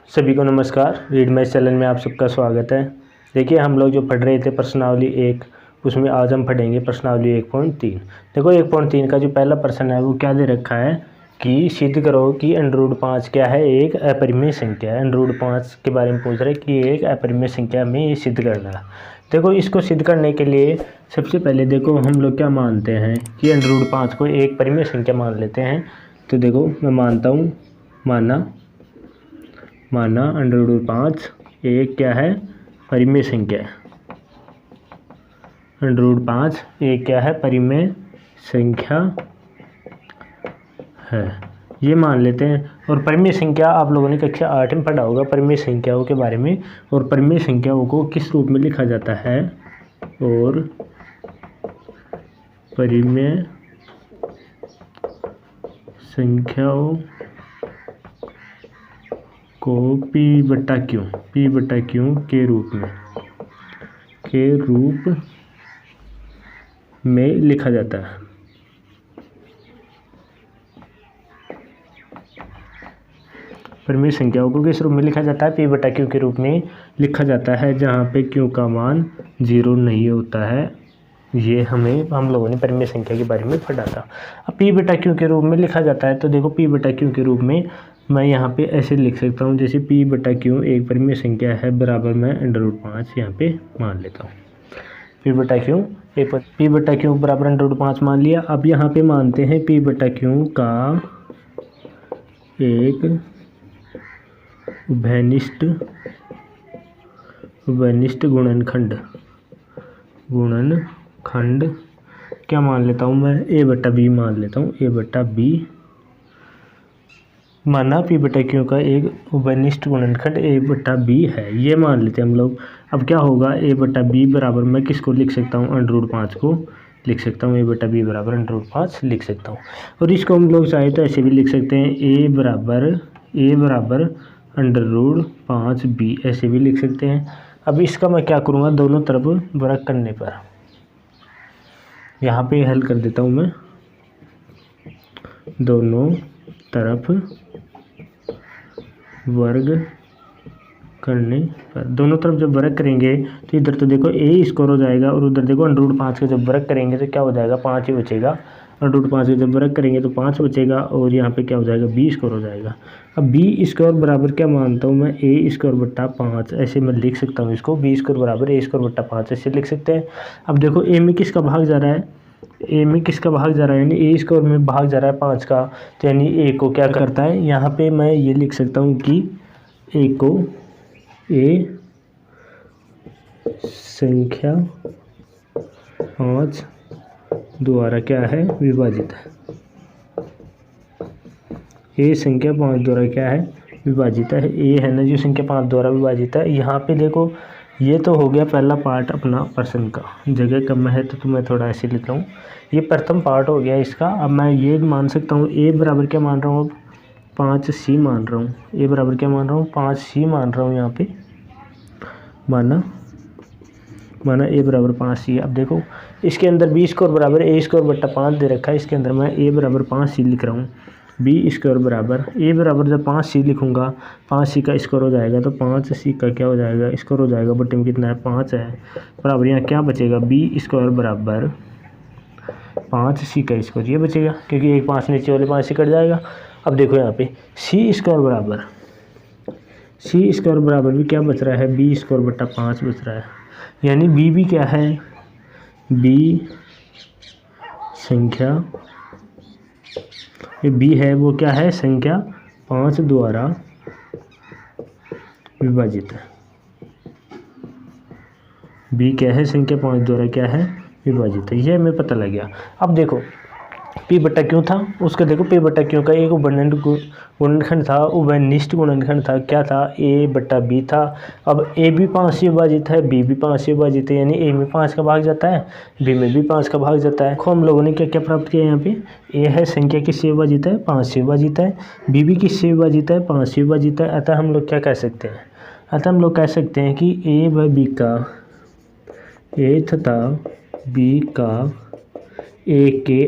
सभी को नमस्कार। रीड मैथ चैनल में आप सबका स्वागत है। देखिए, हम लोग जो पढ़ रहे थे प्रश्नावली 1, उसमें आज हम पढ़ेंगे प्रश्नावली 1.3। देखो 1.3 का जो पहला प्रश्न है वो क्या दे रखा है कि सिद्ध करो कि √5 क्या है, एक अपरिमेय संख्या है। √5 के बारे में पूछ रहे हैं कि एक अपरिमेय संख्या में ये सिद्ध करना है। देखो, इसको सिद्ध करने के लिए सबसे पहले देखो हम लोग क्या मानते हैं कि √5 को एक परिमेय संख्या मान लेते हैं। तो देखो मैं मानता हूँ, माना √5 एक क्या है, परिमेय संख्या है। √5 एक क्या है, परिमेय संख्या है, ये मान लेते हैं। और परिमेय संख्या आप लोगों ने कक्षा 8 में पढ़ा होगा परिमेय संख्याओं के बारे में। और परिमेय संख्याओं को किस रूप में लिखा जाता है, और परिमेय संख्याओं को P/Q के रूप में लिखा जाता है। परिमेय संख्याओं को किस रूप में लिखा जाता है, P/Q के रूप में लिखा जाता है, जहाँ पे Q का मान 0 नहीं होता है। ये हम लोगों ने परिमेय संख्या के बारे में पढ़ा था। अब P/Q के रूप में लिखा जाता है, तो देखो P/Q के रूप में मैं यहाँ पे ऐसे लिख सकता हूँ, जैसे P/Q एक परिमेय संख्या है बराबर मैं √5 यहाँ पे मान लेता हूँ। P/Q बराबर √5 मान लिया। अब यहाँ पे मानते हैं P/Q का एक उभयनिष्ठ गुणनखंड क्या मान लेता हूँ मैं, A/B मान लेता हूँ। A/B माना P/Q का एक उभयनिष्ठ गुणनखंड A/B है, ये मान लेते हैं हम लोग। अब क्या होगा, A/B बराबर मैं किसको लिख सकता हूँ, √5 को लिख सकता हूँ। A/B बराबर √5 लिख सकता हूँ। और इसको हम लोग चाहे तो ऐसे भी लिख सकते हैं, A बराबर √5B, ऐसे भी लिख सकते हैं। अब इसका मैं क्या करूँगा, दोनों तरफ वर्ग करने पर यहाँ पे हल कर देता हूँ मैं। दोनों तरफ वर्ग करने पर, दोनों तरफ जब वर्ग करेंगे तो इधर तो देखो A² हो जाएगा, और उधर देखो √5 का जब वर्ग करेंगे तो क्या हो जाएगा, 5 ही बचेगा। √5 का जब वर्ग करेंगे तो 5 बचेगा, और यहाँ पे क्या हो जाएगा, B² हो जाएगा। अब B² बराबर क्या मानता हूँ मैं, A²/5, ऐसे मैं लिख सकता हूँ इसको। B² बराबर A²/5 ऐसे लिख सकते हैं। अब देखो A में किसका भाग जा रहा है, यानी A² में भाग जा रहा है 5 का, तो यानी A को क्या करता है, यहाँ पे मैं ये लिख सकता हूँ कि A को संख्या 5 द्वारा क्या है, विभाजित है। संख्या 5 द्वारा क्या है, विभाजित है। है ना जो संख्या 5 द्वारा विभाजित है। यहाँ पे देखो ये तो हो गया पहला पार्ट अपना प्रश्न का, जगह कम है तो मैं थोड़ा ऐसे लिख रहा हूँ। ये प्रथम पार्ट हो गया इसका। अब मैं ये मान सकता हूँ A बराबर क्या मान रहा हूँ, अब 5C मान रहा हूँ। A बराबर क्या मान रहा हूँ, 5C मान रहा हूँ। यहाँ पे माना A बराबर 5C। अब देखो इसके अंदर B² बराबर A²/5 दे रखा है, इसके अंदर मैं A बराबर 5C लिख रहा हूँ। B² बराबर A बराबर जब 5C लिखूँगा, 5C का स्क्वायर हो जाएगा, तो 5C का क्या हो जाएगा, स्क्वायर हो जाएगा। बटे में कितना है, 5 है, बराबर यहाँ क्या बचेगा, B² बराबर 5C का स्क्वायर, ये बचेगा, क्योंकि एक 5 नीचे वाले 5 से कट जाएगा। अब देखो यहाँ पे C² बराबर भी क्या बच रहा है, B²/5 बच रहा है। यानी B भी क्या है, B संख्या, ये B है वो क्या है, संख्या 5 द्वारा विभाजित है। B क्या है, संख्या 5 द्वारा क्या है, विभाजित है। यह हमें पता लग गया। अब देखो P/Q था, उसका देखो P/Q का एक उभयनिष्ठ गुणनखंड था। क्या था, A/B था। अब A भी 5 से विभाजित है, B भी 5 से विभाजित है, यानी A में 5 का भाग जाता है, B में भी 5 का भाग जाता है। हम लोगों ने क्या क्या प्राप्त किया, यहाँ पे A है संख्या किससे विभाजित है, 5 से विभाजित है। B भी किससे विभाजित है, 5 से विभाजित है। अतः हम लोग क्या कह सकते हैं, कि A तथा B का एक के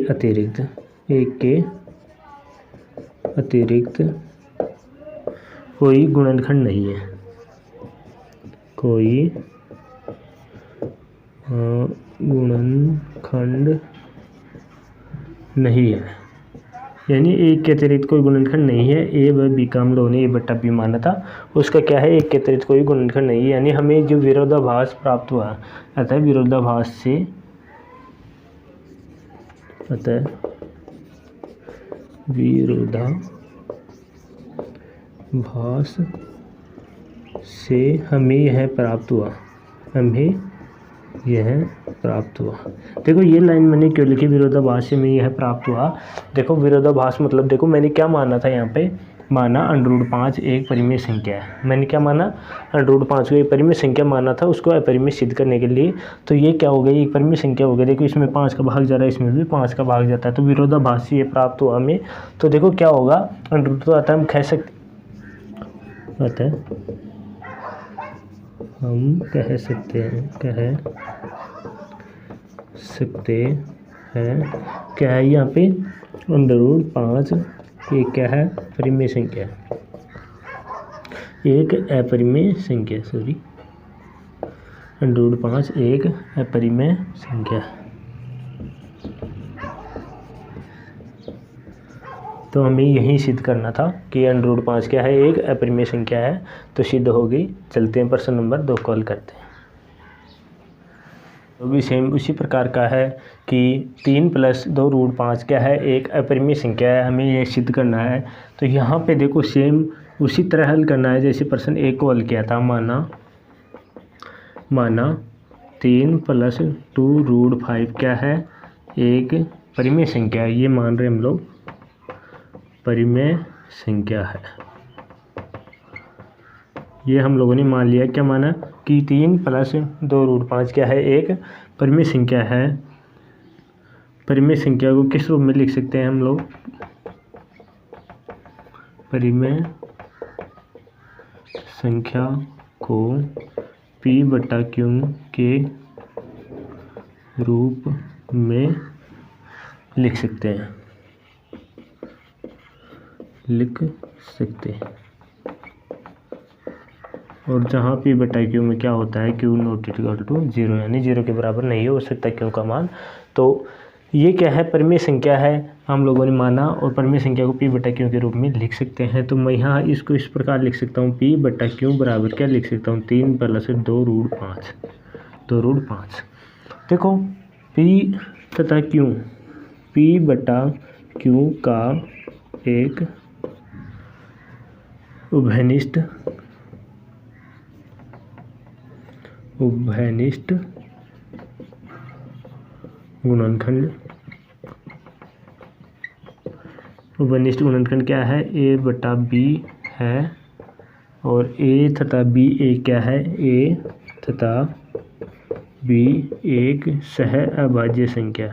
अतिरिक्त कोई गुणनखंड नहीं है, कोई गुणनखंड नहीं है, यानी एक के अतिरिक्त कोई गुणनखंड नहीं है। ए व बी का हम लोगों ने ए बट्टा बी माना था, उसका क्या है, एक के अतिरिक्त कोई गुणनखंड नहीं है। यानी हमें जो विरोधाभास प्राप्त हुआ, अतः विरोधाभास से हमें यह प्राप्त हुआ, देखो ये लाइन मैंने क्यों लिखी, विरोधाभास से हमें यह प्राप्त हुआ। देखो विरोधाभास मतलब देखो मैंने क्या माना था, यहाँ पे माना √5 एक परिमेय संख्या है। मैंने क्या माना, √5 को एक परिमेय संख्या माना था, उसको अपरिमेय सिद्ध करने के लिए। तो ये क्या हो गई, एक परिमेय संख्या हो गई। देखो इसमें 5 का भाग जा रहा है, इसमें भी 5 का भाग जाता है, तो विरोधाभास से ये प्राप्त हुआ हमें। तो देखो क्या होगा, तो अतः हम कह सकते हैं क्या है यहाँ पे, √5 एक क्या है, परिमेय संख्या, एक अपरिमेय संख्या, √5 एक अपरिमेय संख्या। तो हमें यही सिद्ध करना था कि √5 क्या है, एक अपरिमेय संख्या है। तो सिद्ध हो गई। चलते हैं प्रश्न नंबर 2 कॉल करते हैं। तो भी सेम उसी प्रकार का है कि 3 + 2 √5 क्या है, एक अपरिमेय संख्या है, हमें ये सिद्ध करना है। तो यहाँ पे देखो सेम उसी तरह हल करना है जैसे प्रश्न 1 को हल किया था। माना 3 + 2 √5 क्या है, एक परिमेय संख्या है। ये मान रहे हम लोग परिमेय संख्या है, ये हम लोगों ने मान लिया। क्या माना कि 3 + 2 √5 क्या है, एक परिमेय संख्या है। परिमेय संख्या को किस रूप में लिख सकते हैं हम लोग, परिमेय संख्या को P/Q के रूप में लिख सकते हैं, और जहाँ P/Q में क्या होता है, Q ≠ 0, यानी 0 के बराबर नहीं हो सकता Q का मान। तो ये क्या है, परिमेय संख्या है, हम लोगों ने माना, और परिमेय संख्या को P/Q के रूप में लिख सकते हैं। तो मैं यहाँ इसको इस प्रकार लिख सकता हूँ, P/Q बराबर क्या लिख सकता हूँ, 3 + 2 √5। देखो P तथा Q, P/Q का एक उभयनिष्ठ गुणनखंड, क्या है, A/B है, और A तथा B एक क्या है, A तथा B एक सह अभाज्य संख्या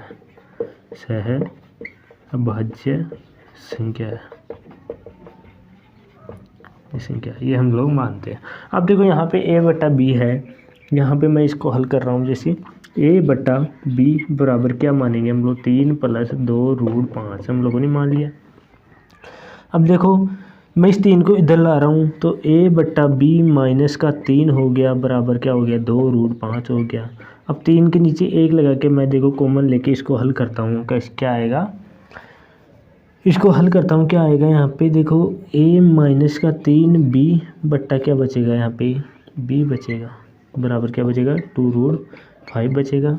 है, ये हम लोग मानते हैं। अब देखो यहाँ पे A/B है, यहाँ पे मैं इसको हल कर रहा हूँ। जैसे A/B बराबर क्या मानेंगे हम लोग, 3 + 2 √5 हम लोगों ने मान लिया। अब देखो मैं इस 3 को इधर ला रहा हूँ, तो A/B - का 3 हो गया, बराबर क्या हो गया, 2 √5 हो गया। अब 3 के नीचे 1 लगा के मैं देखो कॉमन लेके इसको हल करता हूँ, क्या आएगा, इसको हल करता हूँ, क्या आएगा यहाँ पे देखो, A- का 3 B/ क्या बचेगा, यहाँ पे B बचेगा, बराबर क्या बचेगा, 2 √5 बचेगा।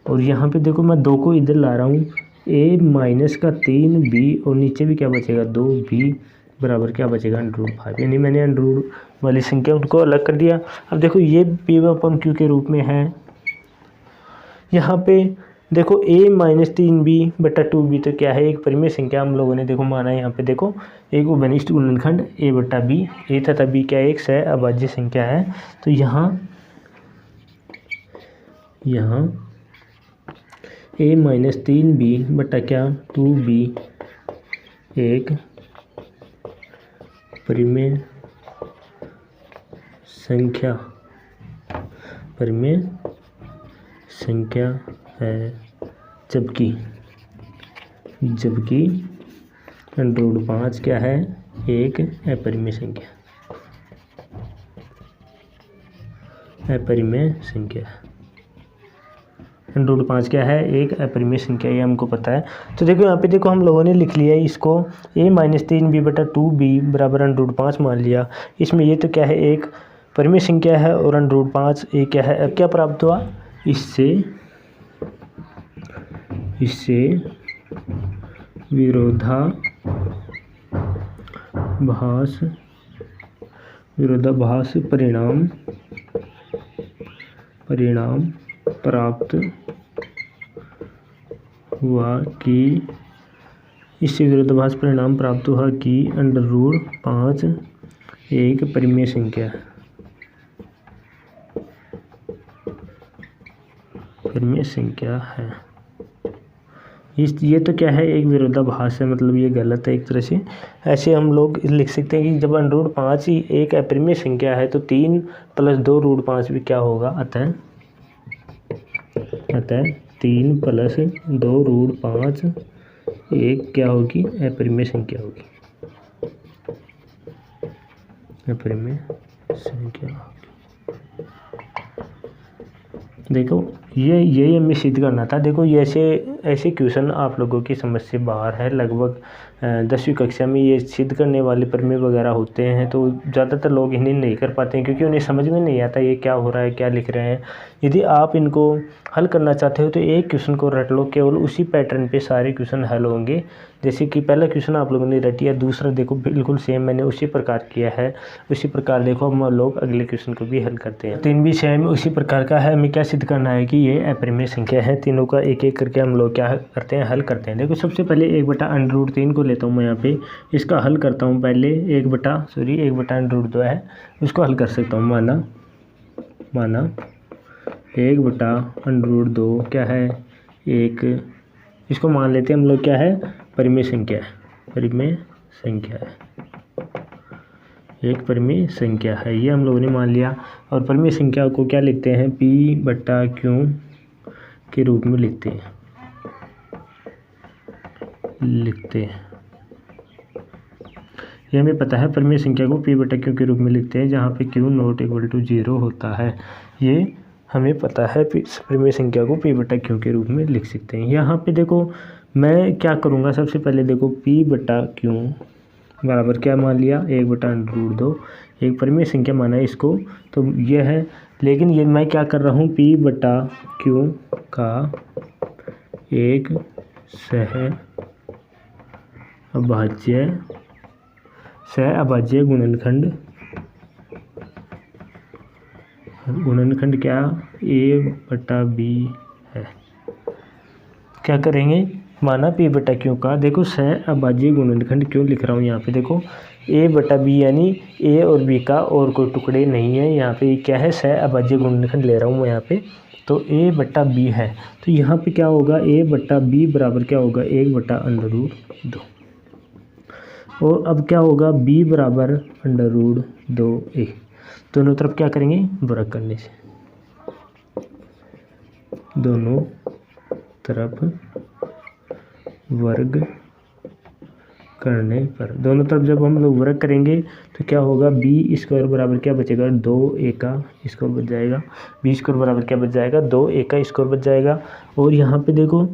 और यहाँ पे देखो मैं 2 को इधर ला रहा हूँ, A- का 3 B, और नीचे भी क्या बचेगा, 2 B, बराबर क्या बचेगा, √5। यानी मैंने √ वाली संख्या उनको अलग कर दिया। अब देखो ये P/Q के रूप में है। यहाँ पे देखो A-3B/2B तो क्या है, एक परिमेय संख्या हम लोगों ने देखो माना है। यहाँ पे देखो एक उभयनिष्ठ गुणनखंड A/B, A तथा B क्या एक सह अभाज्य संख्या है। तो यहाँ A-3B/2B एक परिमेय संख्या है, जबकि √5 क्या है, एक अपरिमेय संख्या। अपरिमेय संख्या। √5 क्या है? एक अपरिमेय संख्या, ये हमको पता है। तो देखो यहाँ पे देखो हम लोगों ने लिख लिया है इसको a-3b/2b बराबर √5 मान लिया। इसमें ये तो क्या है? एक परिमेय संख्या है और √5 ये क्या है? अब क्या प्राप्त हुआ? इससे विरोधाभास परिणाम प्राप्त हुआ कि √5 एक परिमेय संख्या है। ये तो क्या है? एक विरोधाभास है, मतलब ये गलत है एक तरह से। ऐसे हम लोग लिख सकते हैं कि जब √5 ही एक अपरिमेय संख्या है तो 3 + 2 √5 भी क्या होगा? अतः 3 + 2 √5 एक क्या होगी? अपरिमेय संख्या होगी। देखो यही हमें सिद्ध करना था। देखो ये ऐसे क्वेश्चन आप लोगों की समझ से बाहर है। लगभग 10वीं कक्षा में ये सिद्ध करने वाले प्रमेय वगैरह होते हैं, तो ज़्यादातर लोग इन्हें नहीं कर पाते हैं क्योंकि उन्हें समझ में नहीं आता ये क्या हो रहा है, क्या लिख रहे हैं। यदि आप इनको हल करना चाहते हो तो एक क्वेश्चन को रट लो, केवल उसी पैटर्न पे सारे क्वेश्चन हल होंगे। जैसे कि पहला क्वेश्चन आप लोगों ने रटिया, दूसरा देखो बिल्कुल सेम मैंने उसी प्रकार किया है। उसी प्रकार देखो हम लोग अगले क्वेश्चन को भी हल करते हैं। 3 भी सेम उसी प्रकार का है। हमें क्या सिद्ध करना है कि ये अपरिमेय संख्या है। तीनों का एक एक करके हम लोग क्या करते हैं? हल करते हैं। देखो सबसे पहले 1/√3 को लेता हूँ मैं यहाँ पे, इसका हल करता हूँ। पहले 1/√2 है, उसको हल कर सकता हूँ। माना 1/√2 क्या है? एक, इसको मान लेते हैं हम लोग क्या है? परिमेय संख्या है। एक परिमेय संख्या है, ये हम लोगों ने मान लिया। और परिमेय संख्या को क्या लिखते हैं? P/Q के रूप में लिखते हैं। ये हमें पता है, परिमेय संख्या को P/Q के रूप में लिखते हैं, जहाँ पे Q ≠ 0 होता है। ये हमें पता है, परिमेय संख्या को P/Q के रूप में लिख सकते हैं। यहाँ पे देखो मैं क्या करूँगा? सबसे पहले देखो P/Q बराबर क्या मान लिया? 1/√2, एक परिमेय संख्या माना है इसको, तो ये है। लेकिन ये मैं क्या कर रहा हूँ? P/Q का एक सह-अभाज्य गुणनखंड क्या? A/B है। क्या करेंगे? माना P/Q का देखो सह-अभाज्य गुणनखंड क्यों लिख रहा हूँ यहाँ पे? देखो A/B यानी A और B का और कोई टुकड़े नहीं है। यहाँ पे क्या है? सह-अभाज्य गुणनखंड ले रहा हूँ मैं यहाँ पे, तो A/B है। तो यहाँ पे क्या होगा? A/B बराबर क्या होगा? 1/√2। और अब क्या होगा? B बराबर √2A। दोनों तरफ क्या करेंगे? वर्ग करने से, दोनों तरफ वर्ग करने पर, दोनों तरफ जब हम लोग वर्ग करेंगे तो क्या होगा? B² बराबर क्या बचेगा? 2A का स्क्वायर बच जाएगा। B² बराबर क्या बच जाएगा? 2A का स्क्वायर बच जाएगा। और यहाँ पे देखो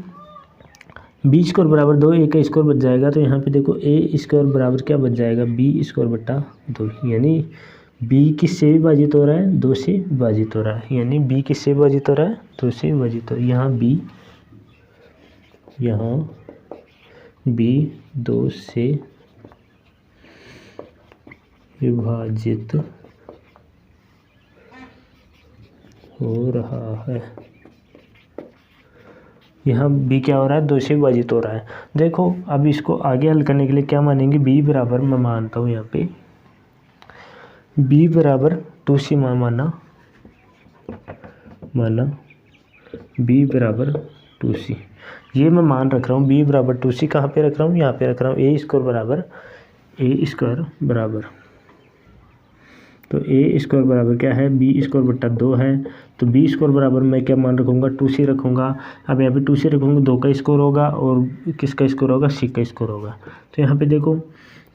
B² बराबर 2A का स्क्वायर बच जाएगा, तो यहाँ पे देखो A² बराबर क्या बच जाएगा? B²/2, यानी B किससे विभाजित हो रहा है? 2 से विभाजित हो रहा है। यानी B किससे विभाजित हो रहा है? 2 से विभाजित हो रहा है। यहाँ B 2 से विभाजित हो रहा है। यहाँ B क्या हो रहा है? 2 से विभाजित हो रहा है। देखो अब इसको आगे हल करने के लिए क्या मानेंगे? B बराबर, मैं मानता हूँ यहाँ पे B बराबर 2C माना B बराबर 2C, ये मैं मान रख रहा हूँ। B बराबर 2C कहाँ पे रख रहा हूँ? यहाँ पे रख रहा हूँ। A² बराबर तो A² बराबर क्या है? B²/2 है। तो B² बराबर मैं क्या मान रखूँगा? 2C रखूँगा। अब यहाँ पे 2C रखूँगा, 2 का स्क्वायर होगा और किसका स्क्वायर होगा? C का स्क्वायर होगा। तो यहाँ पे देखो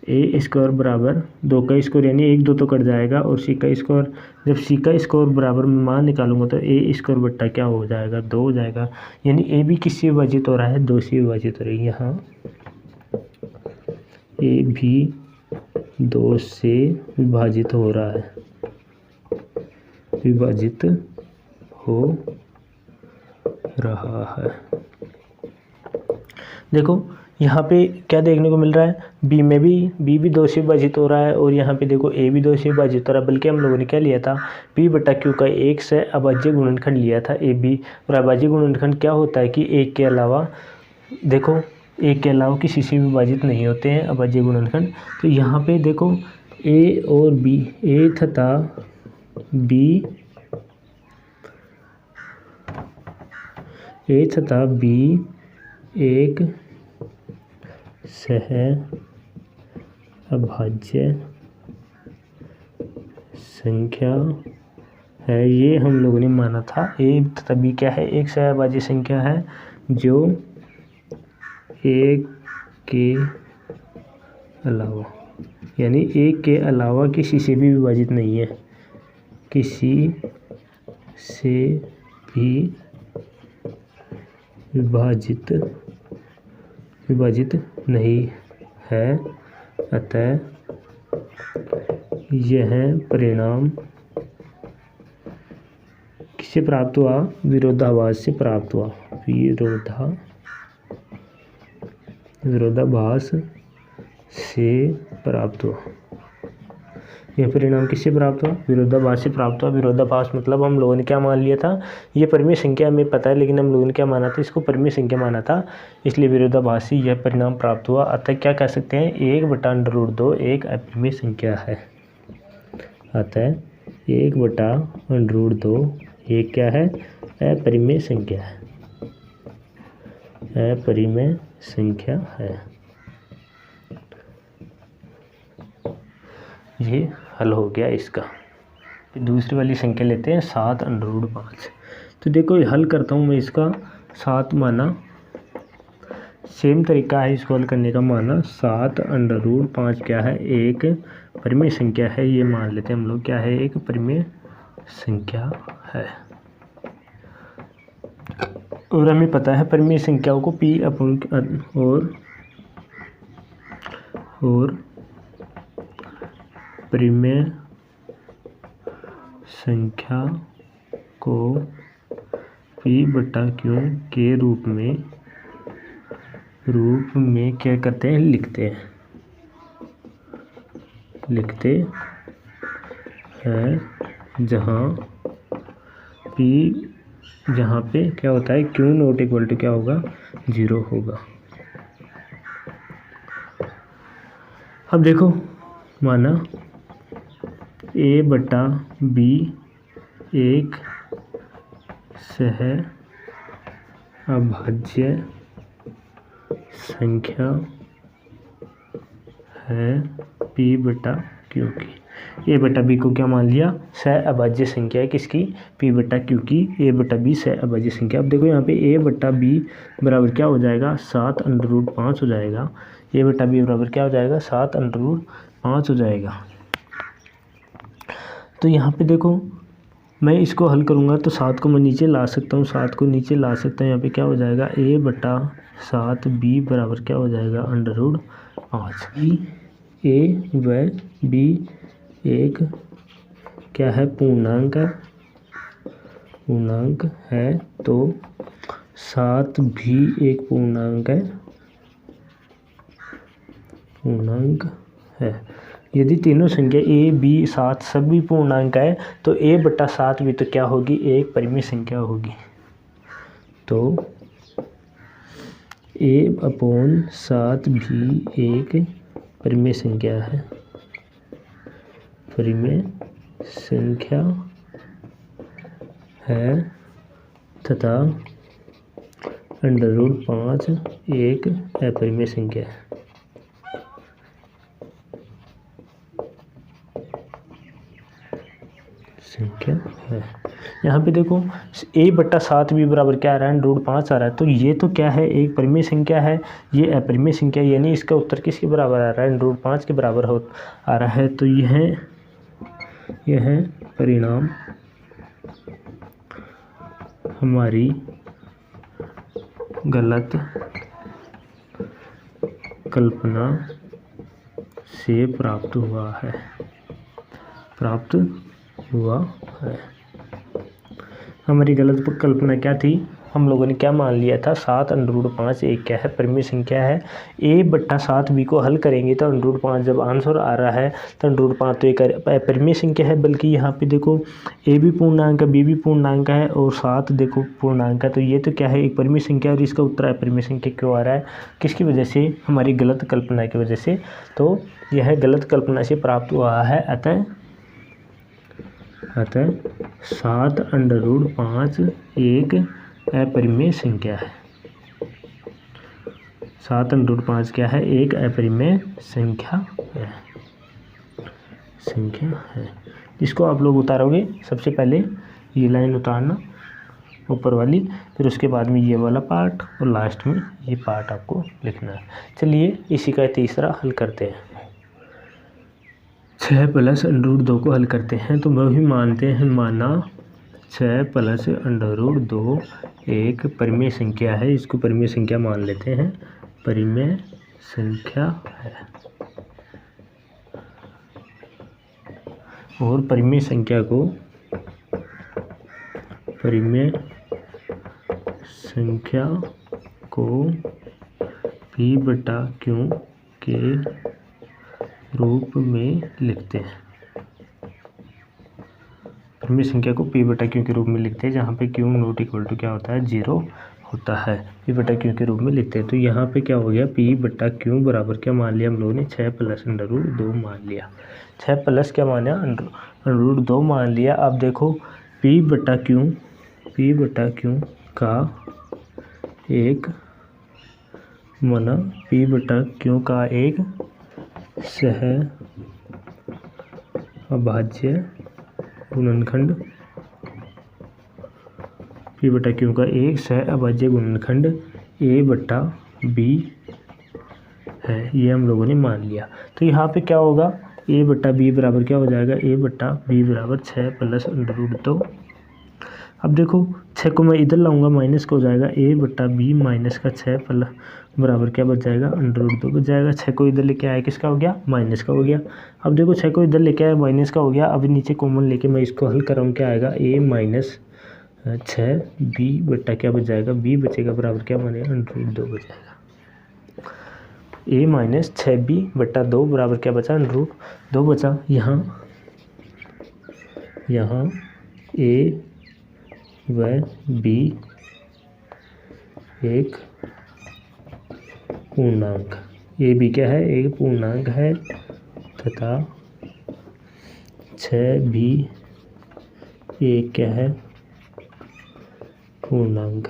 ए स्क्वायर बराबर 2 का स्क्वायर यानी 1 2 तो कट जाएगा, और सी का स्क्वायर, जब सी का स्क्वायर बराबर मैं मान निकालूंगा तो ए स्क्वायर बट्टा क्या हो जाएगा, 2 हो जाएगा। यानी ए भी किससे विभाजित हो रहा है, 2 से विभाजित हो रही है। यहाँ ए भी 2 से विभाजित हो रहा है, विभाजित हो रहा है। देखो यहाँ पे क्या देखने को मिल रहा है, बी में भी 2 से विभाजित हो रहा है, और यहाँ पे देखो ए भी 2 से विभाजित हो रहा है। बल्कि हम लोगों ने क्या लिया था, पी बटा क्यू का 1 से अभाज्य गुणनखंड लिया था ए बी। और अभाज्य गुणनखंड क्या होता है कि एक के अलावा, देखो एक के अलावा किसी से विभाजित नहीं होते हैं अभाज्य गुणनखंड। तो यहाँ पे देखो ए और बी, ए तथा बी एक सह अभाज्य संख्या है, ये हम लोगों ने माना था। ए तथा बी क्या है, एक सह अभाज्य संख्या है जो एक के अलावा, यानी एक के अलावा किसी से भी विभाजित नहीं है, किसी से भी विभाजित नहीं है। अतः यह परिणाम किससे प्राप्त हुआ, विरोधाभास से प्राप्त हुआ। विरोधाभास से प्राप्त हुआ। यह परिणाम किससे प्राप्त हुआ, विरोधाभास से प्राप्त हुआ। विरोधाभास मतलब हम लोगों ने क्या मान लिया था, ये परिमेय संख्या हमें पता है, लेकिन हम लोगों ने क्या माना था, इसको परिमेय संख्या माना था, इसलिए विरोधाभास से यह परिणाम प्राप्त हुआ। अतः क्या कह सकते हैं, 1/√2 एक अपरिमेय संख्या है। अतः 1/√2 एक क्या है, अपरिमेय संख्या है, अपरिमेय संख्या है। ये हल हो गया इसका। दूसरी वाली संख्या लेते हैं 7√5। तो देखो हल करता हूँ मैं इसका, 7 माना, सेम तरीका है इसको हल करने का। माना 7√5 क्या है, एक परिमेय संख्या है, ये मान लेते हैं हम लोग क्या है, एक परिमेय संख्या है। और हमें पता है परिमेय संख्याओं को P और परिमेय संख्या को P/Q के रूप में क्या करते हैं, लिखते हैं, जहाँ पे क्या होता है, Q नॉट इक्वल टू क्या होगा, 0 होगा। अब देखो माना A/B एक सह अभाज्य संख्या है P/Q की। A/B को क्या मान लिया, सह अभाज्य संख्या है किसकी, P/Q की। A/B सह अभाज्य संख्या। अब देखो यहाँ पे A/B बराबर क्या हो जाएगा, 7√5 हो जाएगा। A/B बराबर क्या हो जाएगा, 7√5 हो जाएगा। तो यहाँ पे देखो मैं इसको हल करूँगा तो 7 को मैं नीचे ला सकता हूँ, 7 को नीचे ला सकता हूँ। यहाँ पे क्या हो जाएगा, A/7B बराबर क्या हो जाएगा, √5। A व B एक क्या है, पूर्णांक है, तो 7 भी एक पूर्णांक है। यदि तीनों संख्या A, B, 7 सभी पूर्णांक है तो A/7 भी तो क्या होगी, एक परिमेय संख्या होगी। तो A/7 भी एक परिमेय संख्या है, तथा √5 एक अपरिमेय संख्या है। यहाँ पे देखो a/7b बराबर क्या आ रहा है, √5 आ रहा है। तो ये तो क्या है, एक परिमेय संख्या है, ये अपरिमेय संख्या, यानी इसका उत्तर किसके बराबर आ रहा है, √5 के बराबर आ रहा है। तो यह परिणाम हमारी गलत कल्पना से प्राप्त हुआ है। हमारी गलत कल्पना क्या थी, हम लोगों ने क्या मान लिया था, 7√5 एक क्या है, परिमेय संख्या है। a/7b को हल करेंगे तो √5 जब आंसर आ रहा है तो √5 तो एक परिमेय संख्या है, बल्कि यहाँ पे देखो a भी पूर्णांक है, b भी पूर्णांक है और 7 देखो पूर्णांक है। तो ये तो क्या है, एक परिमेय संख्या, और इसका उत्तर अपरिमेय संख्या क्यों आ रहा है, किसकी वजह से, हमारी गलत कल्पना की वजह से। तो यह गलत कल्पना से प्राप्त हुआ है। अतः 7√5 एक अपरिमेय संख्या है। 7√5 क्या है, एक अपरिमेय संख्या है। इसको आप लोग उतारोगे, सबसे पहले ये लाइन उतारना ऊपर वाली, फिर उसके बाद में ये वाला पार्ट और लास्ट में ये पार्ट आपको लिखना है। चलिए इसी का तीसरा हल करते हैं। 6 + √2 को हल करते हैं। तो वही मानते हैं, माना 6 + √2 एक परिमेय संख्या है, इसको परिमेय संख्या मान लेते हैं, परिमेय संख्या है। और परिमेय संख्या को p/q के रूप में लिखते हैं। परिमेय संख्या को p/q के रूप में लिखते हैं, जहाँ पे q ≠ क्या होता है, 0 होता है। p/q के रूप में लिखते हैं। तो यहाँ पे क्या हो गया, p/q बराबर क्या मान लिया हम लोगों ने, 6 + √2 मान लिया। 6 प्लस क्या माना, √2 मान लिया। अब देखो p/q का एक माना, p/q का एक सहअभाज्य गुणनखंड, p/q का एक सहअभाज्य गुणनखंड a/b है, ये हम लोगों ने मान लिया। तो यहाँ पे क्या होगा, a/b बराबर क्या हो जाएगा, a/b बराबर 6 + √2। अब देखो 6 को मैं इधर लाऊंगा, माइनस का हो जाएगा, a/b माइनस का 6 बराबर क्या बच जाएगा, √2 बच जाएगा। 6 को इधर लेके आया, किसका हो गया, माइनस का हो गया। अब देखो 6 को इधर लेके आया, माइनस का हो गया। अब नीचे कॉमन लेके मैं इसको हल कर रहा हूँ, क्या आएगा, a - 6b बट्टा क्या बच जाएगा, b बचेगा बराबर क्या बनेगा, √2 बचेगा। a - 6b बट्टा 2 बराबर क्या बचा, √2 बचा। यहाँ a व b एक पूर्णांक, a b क्या है, एक पूर्णांक है, तथा 6b एक क्या है, पूर्णांक।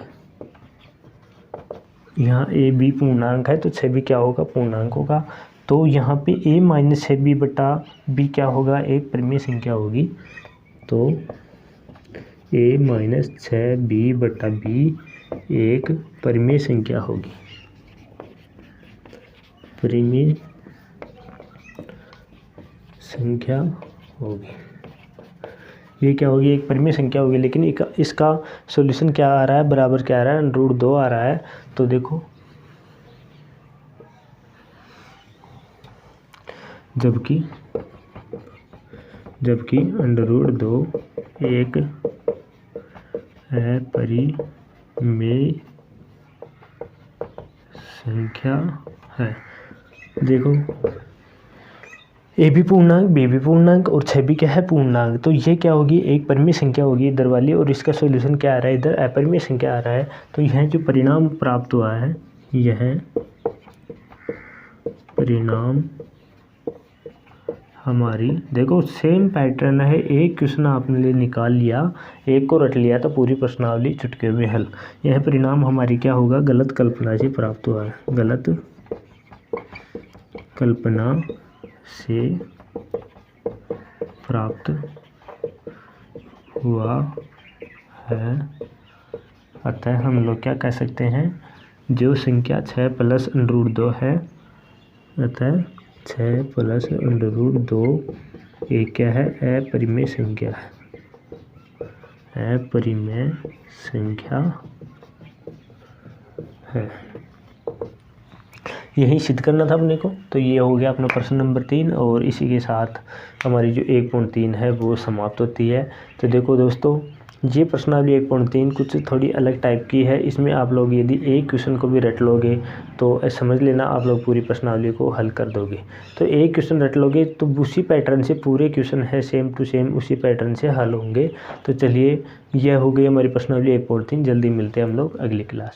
यहाँ a b पूर्णांक है तो 6b क्या होगा, पूर्णांक होगा। तो यहाँ पे a - 6b बटा b क्या होगा, एक परिमेय संख्या होगी। तो a - 6b बटा b एक परिमेय संख्या होगी, परिमेय संख्या होगी। ये क्या होगी, एक परिमेय संख्या होगी। लेकिन इसका सॉल्यूशन क्या आ रहा है, बराबर क्या आ रहा है, √2 आ रहा है। तो देखो जबकि √2 एक अपरिमेय संख्या है। देखो a भी पूर्णांक, b भी पूर्णांक और 6 भी क्या है, पूर्णांक। तो ये क्या होगी, एक परिमेय संख्या होगी इधर वाली, और इसका सॉल्यूशन क्या आ रहा है, इधर अपरिमेय संख्या आ रहा है। तो यह जो परिणाम प्राप्त हुआ है, यह परिणाम हमारी, देखो सेम पैटर्न है, एक क्वेश्चन आपने लिए निकाल लिया, एक को रट लिया तो पूरी प्रश्नावली चुटकी में हल। यह परिणाम हमारी क्या होगा, गलत कल्पना से प्राप्त हुआ है, गलत कल्पना से प्राप्त हुआ है। अतः हम लोग क्या कह सकते हैं, जो संख्या 6 प्लस √2 है, अतः 6 प्लस √2 एक क्या है, अपरिमेय संख्या है, अपरिमेय संख्या है। यही सिद्ध करना था अपने को। तो ये हो गया अपना प्रश्न नंबर 3 और इसी के साथ हमारी जो 1.3 है वो समाप्त होती है। तो देखो दोस्तों, ये प्रश्नावली 1.3 कुछ थोड़ी अलग टाइप की है। इसमें आप लोग यदि एक क्वेश्चन को भी रट लोगे तो समझ लेना आप लोग पूरी प्रश्नावली को हल कर दोगे। तो एक क्वेश्चन रट लोगे तो उसी पैटर्न से पूरे क्वेश्चन है सेम टू सेम उसी पैटर्न से हल होंगे। तो चलिए, यह हो गई हमारी प्रश्नावली 1.3। जल्दी मिलते हैं हम लोग अगली क्लास।